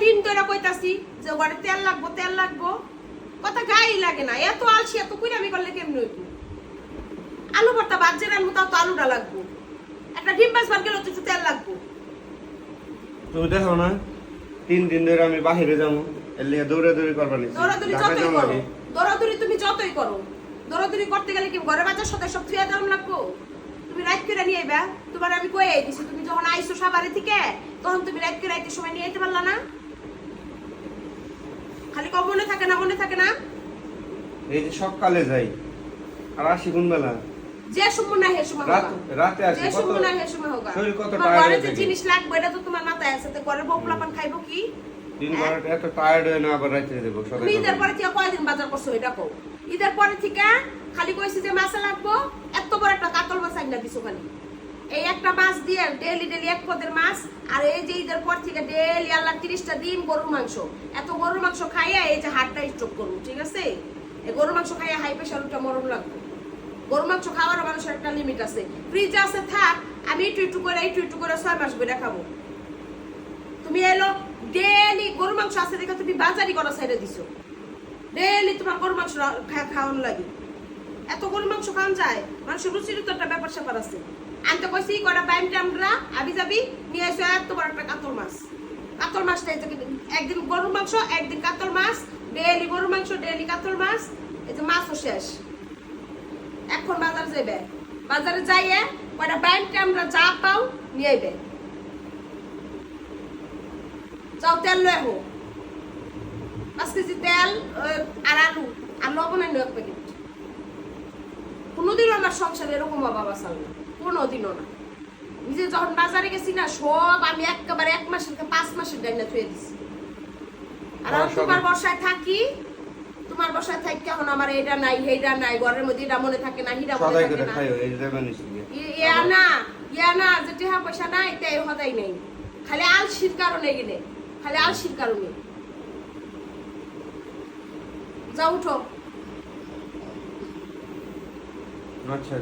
দিন ধরে কইতাছি যে ঘরে তেল লাগবো কথা গায়ে লাগে না। এত আলসি এত কুইরামি করলে কেমনে হইতো? আলু ভর্তা বাজে রান্না তাও তো আলুটা লাগবো, একটা ডিম ভাজবার গেলে তো একটু তেল লাগবো। তুমি দেখো না 3 দিন ধরে আমি বাহিরে যাবো, এর লিগে দৌড়াদৌড়ি করবা নি। দৌড়াদৌড়ি তুমি যতই করো, দৌড়াদৌড়ি করতে গেলে কি ঘরে বাজার সাথে সব থুয়া দাম লাগবো? তুমি রাত করে নিয়ে আইবা, তোমার আমি কই দিছি তুমি যখন আইছো সাভারে থেকে তখন তুমি রাত করে আইতে সময় নিয়ে আইতে পারলা না? খালি কম মনে থাকে না। এই যে সকালে যাই আর আসি কোন বেলা? যে সময় না হে সময় রাতে আসি যে কত সময় না হে সময় হোক। শরীর কত তোমার টায়ার্ড ঘরে হয়ে যে থাকে। জিনিস লাগবে এটা তো তোমার মাথায় আছে, তো ঘরে বউ পোলাপান খাইবো কি? দিন ভর এত টায়ার্ড হয়ে না আবার রাতে দেব সকালে। তুমি ঈদের পরে থেকে কয়দিন বাজার করছো এটা কও? ঈদের পরে থেকে খালি কইছি যে মাছ লাগবো, এত বড় একটা কাতল মাছ আইনা দিছো খালি। এই একটা মাছ দিয়ে ডেইলি এক পদের মাছ, আর এই যে ঈদের পর থেকে ডেইলি আল্লাহ 30টা দিন গরুর মাংস। এত গরুর মাংস খাইয়া এই যে হাড়টা স্ট্রোক করবো, ঠিক আছে? এই গরুর মাংস খাইয়া হাই প্রেশার উঠা মরণ লাগবে। গরুর মাংস খাওয়ার মানুষের একটা লিমিট আছে। ফ্রিজে আছে থাক, আমি একটু করে 6 মাস ধরে খাবো। তুমি এলো ডেইলি গরুর মাংস আছে দেখে তুমি বাজারি করা সাইডে দিছো, ডেইলি তোমার গরুর মাংস খাওয়ানো লাগে। এত গরুর মাংস খাওয়ান যায়? মানুষের রুচির তো একটা ব্যাপার স্যাপার আছে। আমি তো কইছি কয়টা বাইম টামরা আবি যাবি নিয়ে এসে এত বড় একটা কাতল মাছটা একদিন গরুর মাংস একদিন কাতল মাছ, ডেইলি গরুর মাংস ডেইলি কাতল মাছ, এই যে মাছও শেষ। এখন বাজার যাইবে, বাজারে যাইয়ে কয়টা বাইম টামরা যা পাও নিয়ে আইবে। যাও তেল লয়ে হো, 5 কেজি তেল আর আলু আর লবণ এনে 1 প্যাকেট। কোনোদিনও আমার সংসারে এরকম অভাব আছে না, কোনোদিনও না। নিজে যখন বাজারে গেছি না সব আমি একেবারে 1 মাসের 5 মাসের ডাইনা থুয়ে দিছি। আর আমি তোমার বাসায় থাকি, তোমার বাসায় থাকি এখন আমার এটা নাই হেইটা নাই, ঘরের মধ্যে এটা মনে থাকে না হিরা মনে থাকে না। ইয়া না যে টাকা পয়সা নাই তাই হদাই নাই, খালি আলসির কারণে গেলে, খালি আলসির কারণে। যাও উঠো। আচ্ছা,